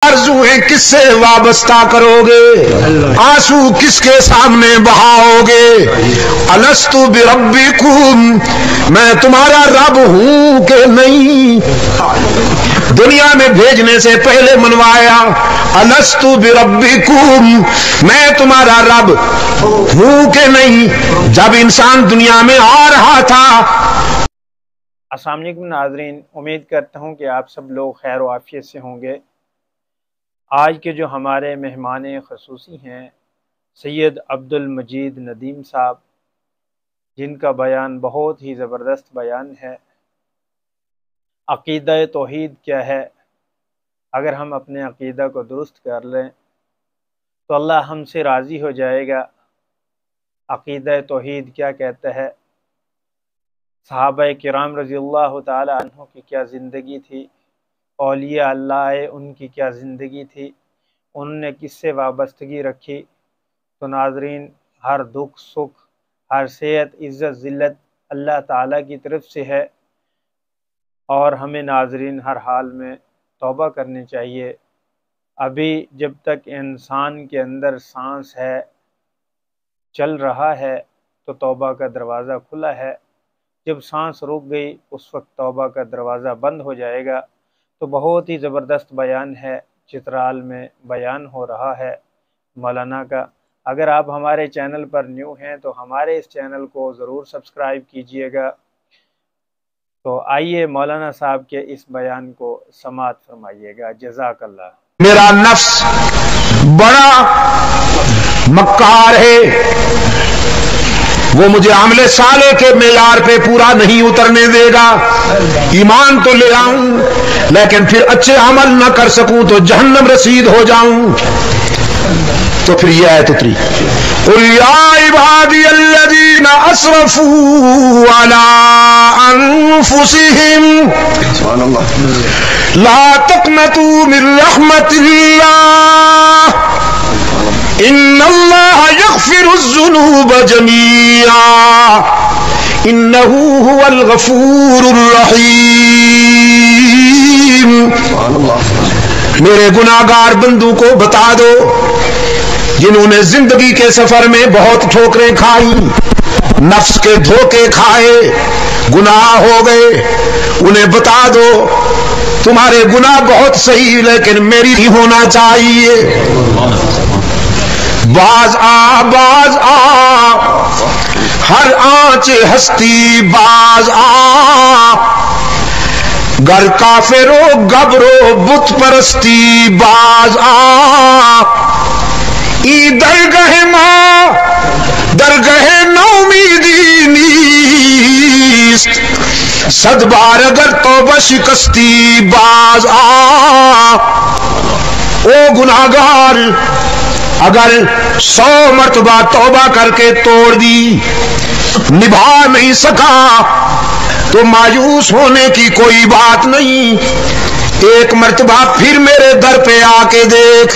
آرزویں کس سے وابستہ کرو گے؟ آنسو کس کے سامنے بہاؤ گے؟ الستو بربکم، میں تمہارا رب ہوں کہ نہیں؟ دنیا میں بھیجنے سے پہلے منوایا، الستو بربکم، میں تمہارا رب ہوں کہ نہیں؟ جب انسان دنیا میں آ رہا تھا۔ السلام علیکم ناظرین، امید کرتا ہوں کہ آپ سب لوگ خیر و عافیت سے ہوں گے۔ آج کے جو ہمارے مہمان خصوصی ہیں سید عبد المجید ندیم صاحب، جن کا بیان بہت ہی زبردست بیان ہے۔ عقیدہ توحید کیا ہے؟ اگر ہم اپنے عقیدہ کو درست کر لیں تو اللہ ہم سے راضی ہو جائے گا۔ عقیدہ توحید کیا کہتا ہے؟ صحابہ کرام رضی اللہ تعالی عنہ کی کیا زندگی تھی، اولیاء اللہ ان کی کیا زندگی تھی، انہوں نے کس سے وابستگی رکھی؟ تو ناظرین، ہر دکھ سکھ، ہر صحت عزت ذلت اللہ تعالیٰ کی طرف سے ہے، اور ہمیں ناظرین ہر حال میں توبہ کرنی چاہیے۔ ابھی جب تک انسان کے اندر سانس ہے، چل رہا ہے، تو توبہ کا دروازہ کھلا ہے۔ جب سانس رک گئی اس وقت توبہ کا دروازہ بند ہو جائے گا۔ تو بہت ہی زبردست بیان ہے، چترال میں بیان ہو رہا ہے مولانا کا۔ اگر آپ ہمارے چینل پر نیو ہیں تو ہمارے اس چینل کو ضرور سبسکرائب کیجئے گا۔ تو آئیے مولانا صاحب کے اس بیان کو سماعت فرمائیے گا۔ جزاک اللہ۔ میرا نفس بڑا مکار ہے، وہ مجھے عمل صالح کے معیار پہ پورا نہیں اترنے دے گا۔ ایمان تو لے آؤں لیکن پھر اچھے عمل نہ کر سکوں تو جہنم رسید ہو جاؤں۔ تو پھر یہ آیت اتری، قُلْ يَا عِبَادِيَ الَّذِينَ أَسْرَفُوا عَلَىٰ أَنفُسِهِمْ لَا تَقْنَطُوا مِن رَحْمَةِ اللَّهِ إِنَّ اللَّهَ يَغْفِرُ الذُّنُوبَ جَمِيعًا إِنَّهُ هُوَ الْغَفُورُ الرَّحِيمُ۔ میرے گناہگار بندوں کو بتا دو جنہوں نے زندگی کے سفر میں بہت ٹھوکریں کھائی، نفس کے دھوکے کھائے، گناہ ہو گئے، انہیں بتا دو تمہارے گناہ بہت صحیح لیکن میری ہی ہونا چاہیے۔ باز آ ہر آنچ ہستی باز آ، گر کافرو گبرو بت پرستی باز آ، ای درگہ ماں درگہ نومیدی نیست، صد بار اگر توبہ شکستی باز آ۔ او گناہگار، اگر 100 مرتبہ توبہ کر کے توڑ دی، نبھا نہیں سکا تو مایوس ہونے کی کوئی بات نہیں۔ ایک مرتبہ پھر میرے در پہ آ کے دیکھ،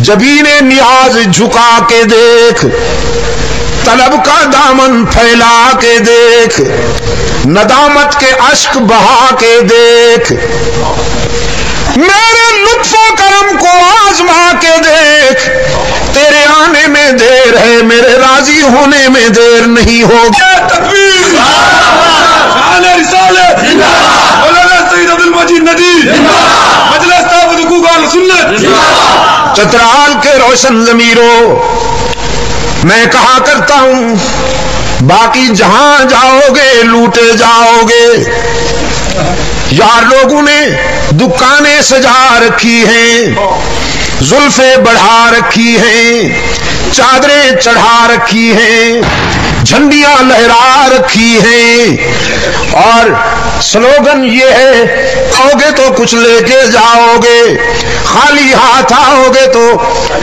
جبین نیاز جھکا کے دیکھ، طلب کا دامن پھیلا کے دیکھ، ندامت کے اشک بہا کے دیکھ، میرے لطف و کرم کو آزما کے دیکھ۔ تیرے آنے میں دیر ہے، میرے راضی ہونے میں دیر نہیں ہوگی۔ تکبیر! شان رسالت! مولانا سید عبد المجید ندیم! مجلس تحفظ حقوق اہل سنت! چترال کے روشن ضمیروں، میں کہا کرتا ہوں باقی جہاں جاؤ گے لوٹے جاؤ گے۔ یار لوگوں نے دکانیں سجا رکھی ہیں، زلفیں بڑھا رکھی ہیں، چادریں چڑھا رکھی ہیں، جھنڈیاں لہرا رکھی ہیں، اور سلوگن یہ ہے آؤ گے تو کچھ لے کے جاؤ گے، خالی ہاتھ آؤ گے تو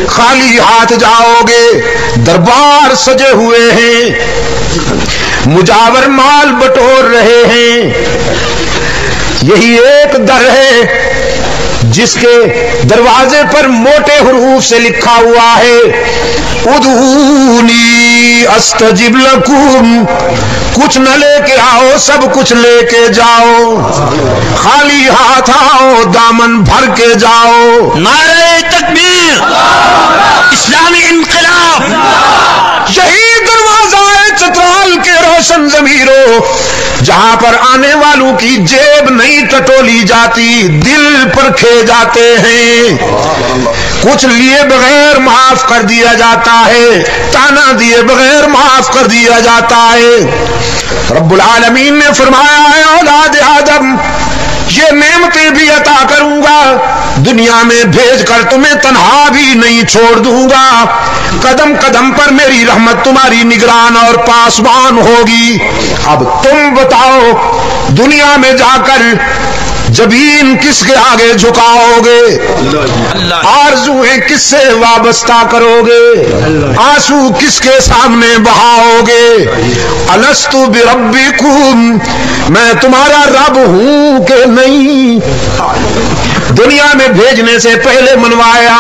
خالی ہاتھ جاؤ گے۔ دربار سجے ہوئے ہیں، مجاور مال بٹور رہے ہیں، یہی ایک در ہے جس کے دروازے پر موٹے حروف سے لکھا ہوا ہے ادعونی استجب لکم، کچھ نہ لے کے آؤ سب کچھ لے کے جاؤ، خالی ہاتھ آؤ دامن بھر کے جاؤ۔ نعرہ تکبیر، اسلامی انقلاب، یہی دروازہ ہے چترال کے روشن ضمیروں، جہاں پر آنے والوں کی جیب نہیں ٹٹولی جاتی، دل پرکھے جاتے ہیں، کچھ لیے بغیر معاف کر دیا جاتا ہے، تانا دیے بغیر معاف کر دیا جاتا ہے۔ رب العالمین نے فرمایا ہے اولاد آدم یہ نعمتیں بھی عطا کروں گا، دنیا میں بھیج کر تمہیں تنہا بھی نہیں چھوڑ دوں گا، قدم قدم پر میری رحمت تمہاری نگران اور پاسبان ہوگی۔ اب تم بتاؤ دنیا میں جا کر جبین کس کے آگے جھکاؤ گے، آرزویں کس سے وابستہ کرو گے، آنسو کس کے سامنے بہاؤ گے؟ الست بربکم، میں تمہارا رب ہوں کہ نہیں؟ دنیا میں بھیجنے سے پہلے منوایا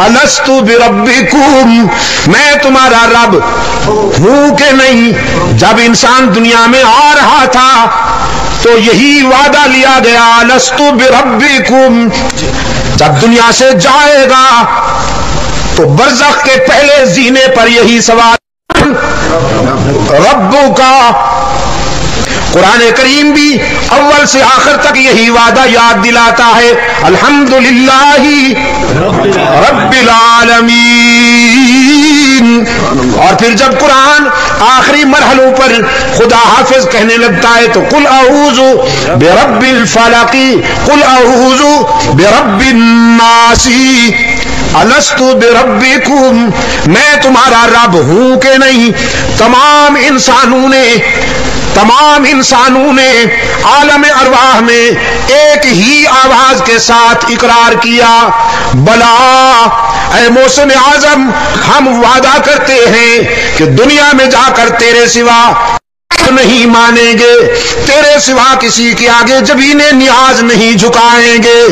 الست بربکم، میں تمہارا رب ہوں کہ نہیں؟ جب انسان دنیا میں آ رہا تھا تو یہی وعدہ لیا گیا الست بربکم، جب دنیا سے جائے گا تو برزخ کے پہلے زینے پر یہی سوال ربو کا۔ قرآن کریم بھی اول سے آخر تک یہی وعدہ یاد دلاتا ہے الحمدللہ رب العالمین۔ اور پھر جب قرآن آخری مرحلوں پر خدا حافظ کہنے لگتا ہے تو قل اعوذ برب الفلق قل اعوذ برب الناس الست بربکم، میں تمہارا رب ہوں کہ نہیں؟ تمام انسانوں نے عالم ارواح میں ایک ہی آواز کے ساتھ اقرار کیا بلا اے محسن اعظم، ہم وعدہ کرتے ہیں کہ دنیا میں جا کر تیرے سوا نہیں مانیں گے، تیرے سوا کسی کے آگے جبینے نیاز نہیں جھکائیں گے،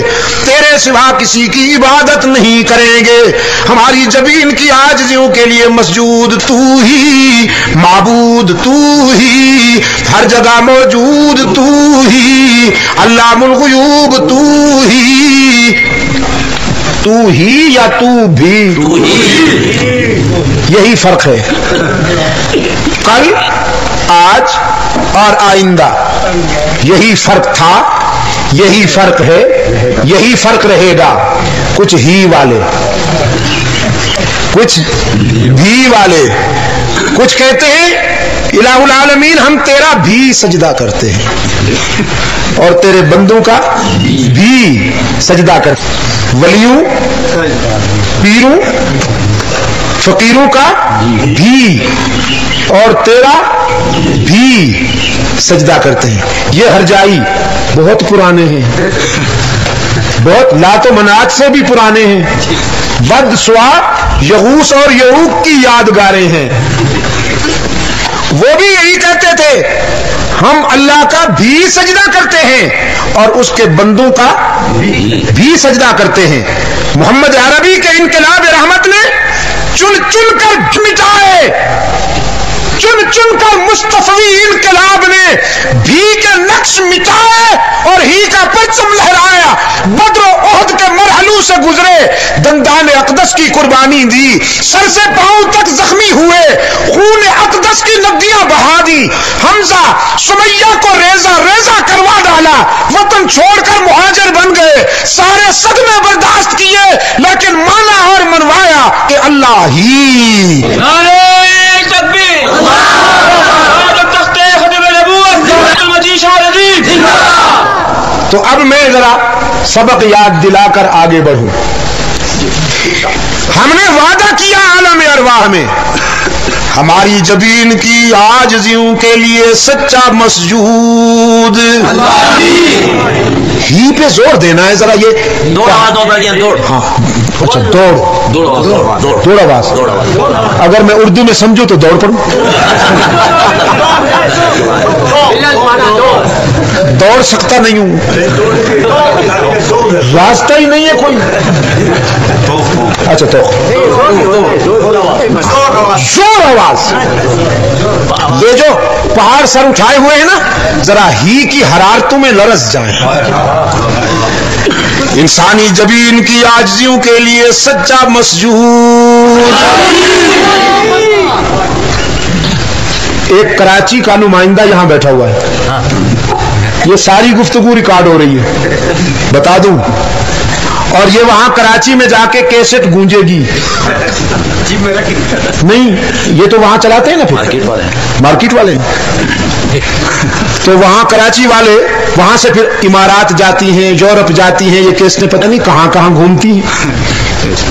تیرے سوا کسی کی عبادت نہیں کریں گے، ہماری جبین کی عاجزیوں کے لیے مسجود تو ہی، معبود تو ہی، ہر جگہ موجود تو ہی، علام الغیوب تو ہی یا تو بھی؟ یہی فرق ہے، کل آج اور آئندہ یہی فرق تھا، یہی فرق ہے، یہی فرق رہے گا۔ کچھ ہی والے، کچھ بھی والے، کچھ کہتے ہیں الہ العالمین ہم تیرا بھی سجدہ کرتے ہیں اور تیرے بندوں کا بھی سجدہ کرتے ہیں، ولیوں پیروں فقیروں کا بھی اور تیرا بھی سجدہ کرتے ہیں۔ یہ ہرجائی بہت پرانے ہیں، بہت لات و منات سے بھی پرانے ہیں، بد سوا یغوث اور یعوق کی یادگاریں ہیں۔ وہ بھی یہی کہتے تھے ہم اللہ کا بھی سجدہ کرتے ہیں اور اس کے بندوں کا بھی سجدہ کرتے ہیں۔ محمد عربی کے انقلاب رحمت نے چن چن کر مٹائے، چن چن کر مصطفی انقلاب نے بھی کے نقش مٹائے اور ہی کا پرچم لہرایا، بدر و احد کے مرحلوں سے گزرے، دندان اقدس کی قربانی دی، سر سے پاؤں تک زخمی ہوئے، خون اقدس کی ندیاں بہا دی، حمزہ سمیہ کو ریزہ ریزہ کروا ڈالا، وطن چھوڑ کر مہاجر بن گئے، سارے صدمے برداشت کیے لیکن مانا اور منوایا کہ اللہ ہی۔ تو اب میں ذرا سبق یاد دلا کر آگے بڑھوں۔ ہم نے وعدہ کیا عالم ارواح میں ہماری جبین کی عاجزیوں کے لیے سچا مسجود، ہی پہ زور دینا ہے ذرا، یہ دوڑ ہاں اچھا دوڑ آواز، اگر میں اردو میں سمجھوں تو دوڑ پڑوں، دوڑ سکتا نہیں ہوں، راستہ ہی نہیں ہے کوئی. اچھا تو زور آواز، یہ جو پہاڑ سر اٹھائے ہوئے ہیں نا، ذرا ہی کی حرارتوں میں لرز جائیں. انسانی جبین کی عاجزیوں کے لیے سچا مسجود. ایک کراچی کا نمائندہ یہاں بیٹھا ہوا ہے، یہ ساری گفتگو ریکارڈ ہو رہی ہے، بتا دوں، اور یہ وہاں کراچی میں جا کے کیسٹ گونجے گی. نہیں، یہ تو وہاں چلاتے ہیں نا، پھر مارکیٹ والے، تو وہاں کراچی والے وہاں سے پھر امارات جاتی ہیں، یورپ جاتی ہیں، یہ کیسٹیں پتہ نہیں کہاں کہاں گھومتی ہیں.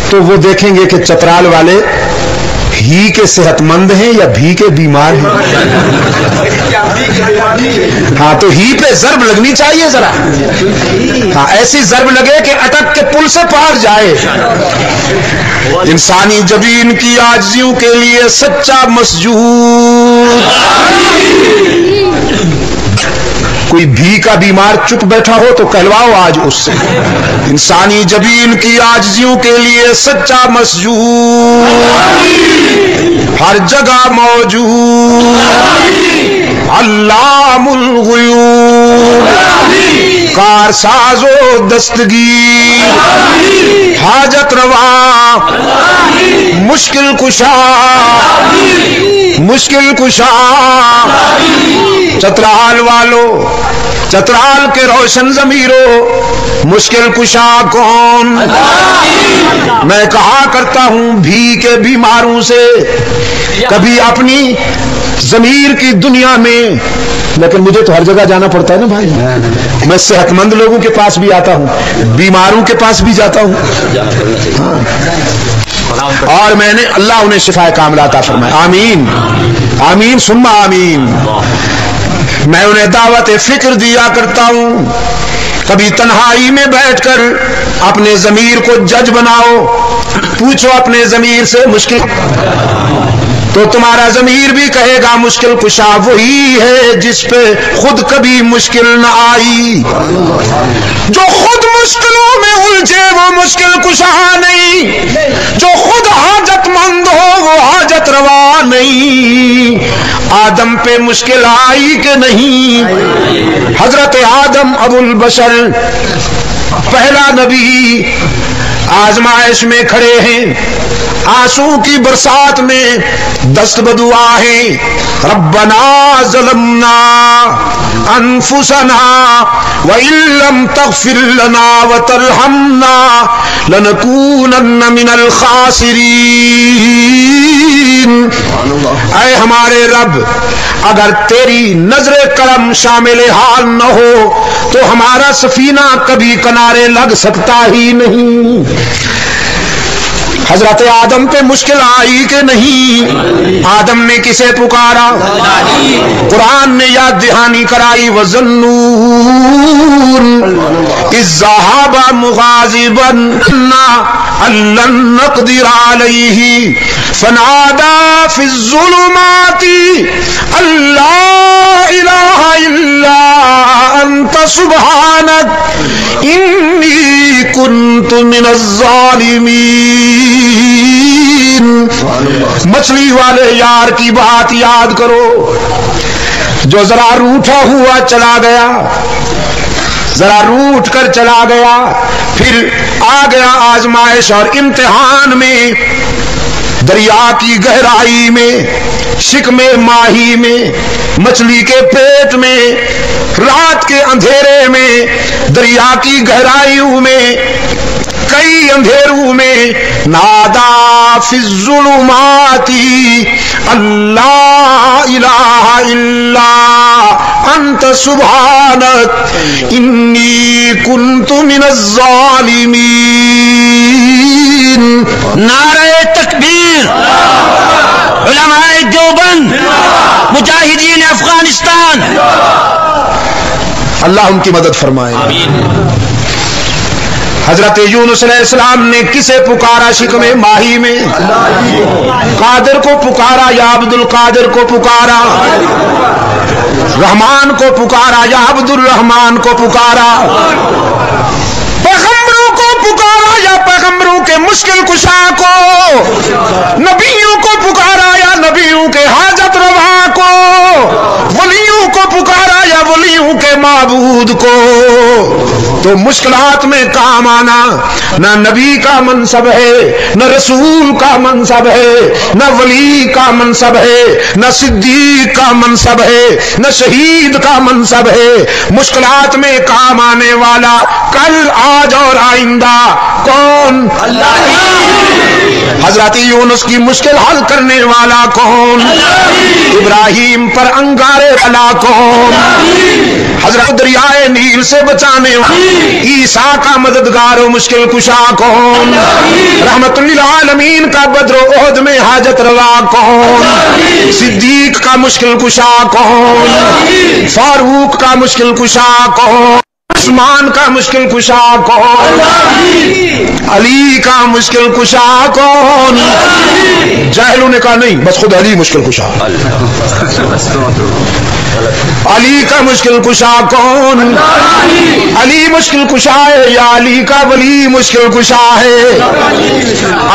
تو وہ دیکھیں گے کہ چترال والے ہی کے صحت مند ہیں یا بھی کے بیمار ہیں. ہاں تو ہی پہ ضرب لگنی چاہیے ذرا، ہاں ایسی ضرب لگے کہ اٹک کے پل سے پار جائے. انسانی جبین کی عاجزیوں کے لیے سچا مسجود. کوئی بھی کا بیمار چپ بیٹھا ہو تو کہلواؤ آج اس سے. انسانی جبین کی عاجزیوں کے لیے سچا مسجود ہر جگہ موجود. علام الغیوب، کارساز و دستگیر، حاجت روا، مشکل کشا، مشکل کشا. چترال والو، چترال کے روشن ضمیرو، مشکل کشا کون؟ میں کہا کرتا ہوں بھی کے بیماروں سے کبھی اپنی ضمیر کی دنیا میں، لیکن مجھے تو ہر جگہ جانا پڑتا ہے نا بھائی. میں صحت مند لوگوں کے پاس بھی آتا ہوں، بیماروں کے پاس بھی جاتا ہوں، اور میں نے اللہ انہیں شفا کاملہ عطا فرمائے. آمین آمین ثم آمین. میں انہیں دعوت فکر دیا کرتا ہوں. کبھی تنہائی میں بیٹھ کر اپنے ضمیر کو جج بناؤ، پوچھو اپنے ضمیر سے مشکل، تو تمہارا ضمیر بھی کہے گا مشکل کشا وہی ہے جس پہ خود کبھی مشکل نہ آئی. جو خود مشکلوں میں الجھے وہ مشکل کشا نہیں، جو خود حاجت مند ہو وہ حاجت روا نہیں. آدم پہ مشکل آئی کہ نہیں؟ حضرت آدم ابو البشر پہلا نبی آزمائش میں کھڑے ہیں، آنسو کی برسات میں دست بدعا ہیں. ربنا ظلمنا انفسنا وان لم تغفر لنا وترحمنا لنکونن من الخاسرین. اے ہمارے رب، اگر تیری نظر کرم شامل حال نہ ہو تو ہمارا سفینہ کبھی کنارے لگ سکتا ہی نہیں. حضرت آدم پہ مشکل آئی کہ نہیں؟ آدم نے کسے پکارا؟ قرآن نے یاد دہانی کرائی. وَظَنُّونَ إِذ ذَهَبَ مُغَاضِبًا أَن لَّن نَّقْدِرَ عَلَيْهِ فَنَادَىٰ فِي الظُّلُمَاتِ أَن لَّا إِلَٰهَ إِلَّا أَنتَ سُبْحَانَكَ إِنِّي كُنتُ مِنَ الظَّالِمِينَ. مچھلی والے یار کی بات یاد کرو جو ذرا روٹھا ہوا چلا گیا، ذرا روٹ کر چلا گیا، پھر آ گیا آزمائش اور امتحان میں، دریا کی گہرائی میں، شکم ماہی میں، مچھلی کے پیٹ میں، رات کے اندھیرے میں، دریا کی گہرائیوں میں، کئی اندھیروں میں. نادا فی الظلمات اللہ الہ الا انت سبحانک انی کنت من الظالمین. نعرہ تکبیر، علماء دیوبند، مجاہدین افغانستان، اللہ ان کی مدد فرمائے. حضرت یونس علیہ السلام نے کسے پکارا شکم ماہی میں؟ قادر کو پکارا یا عبد القادر کو پکارا؟ رحمان کو پکارا یا عبد الرحمان کو پکارا؟ پیغمبروں کو پکارا یا پیغمبروں کے مشکل کشا کو؟ نبیوں کو پکارا یا نبیوں کے حاجت روا کو؟ ولیوں کو پکارا یا ولیوں کے معبود کو؟ تو مشکلات میں کام آنا نہ نبی کا منصب ہے، نہ رسول کا منصب ہے، نہ ولی کا منصب ہے، نہ صدیق کا منصب ہے، نہ شہید کا منصب ہے۔ مشکلات میں کام آنے والا کل، آج اور آئندہ کون؟ حضرت یونس کی مشکل حل کرنے والا کون؟ ابراہیم پر انگارے والا کون؟ حضرت دریائے نیل سے بچانے والا عیسیٰ کا مددگار و مشکل کشا کون؟ رحمت للعالمین کا بدر و احد میں حاجت روا کون؟ صدیق کا مشکل کشا کون؟ فاروق کا مشکل کشا کون؟ عثمان کا مشکل کشا کون؟ علی کا مشکل کشا کون؟ جاہلوں نے کہا نہیں، بس خود علی مشکل کشا۔ علی کا مشکل کشا کون؟ علی مشکل کشا ہے یا علی کا ولی مشکل کشا ہے؟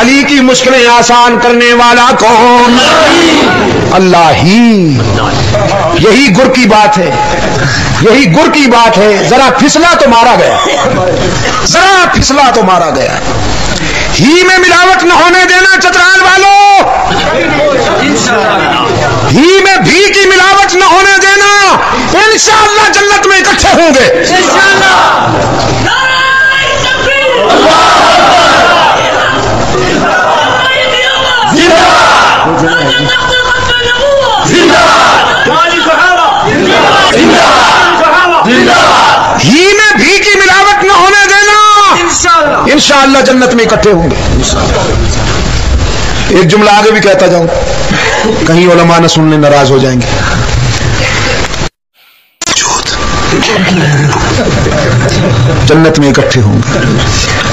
علی کی مشکلیں آسان کرنے والا کون؟ اللہ ہی۔ یہی گر کی بات ہے، یہی گر کی بات ہے۔ ذرا پھسلا تو مارا گیا، ذرا پھسلا تو مارا گیا۔ ہی میں ملاوٹ نہ ہونے دینا چترال والوں، ہی میں بھی کی ملاوٹ نہ ہونے دینا۔ انشاءاللہ جنت میں اکٹھے ہوں گے ہی میں بھی کی ملاوٹ نہ ہونے دینا، انشاءاللہ جنت میں اکٹھے ہوں گے۔ ایک جملہ آگے بھی کہتا جاؤں، کہیں علماء نہ سننے ناراض ہو جائیں گے۔ جنت میں اکٹھے ہوں گے،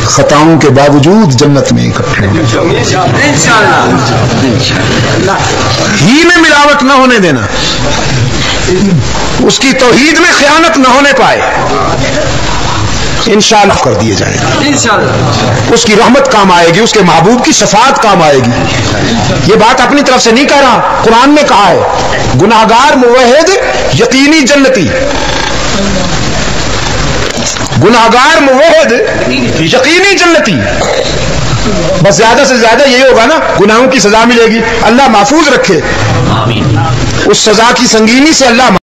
خطاؤں کے باوجود جنت میں اکٹھے ہوں گے۔ ہی میں ملاوٹ نہ ہونے دینا، اس کی توحید میں خیانت نہ ہونے پائے، انشاءاللہ کر دیے جائیں گے۔ اس کی رحمت کام آئے گی، اس کے محبوب کی شفاعت کام آئے گی۔ یہ بات اپنی طرف سے نہیں کہہ رہا، قرآن میں کہا ہے گناہگار موحد یقینی جنتی، گناہگار موحد یقینی جنتی۔ بس زیادہ سے زیادہ یہی ہوگا نا، گناہوں کی سزا ملے گی، اللہ محفوظ رکھے، اس سزا کی سنگینی سے اللہ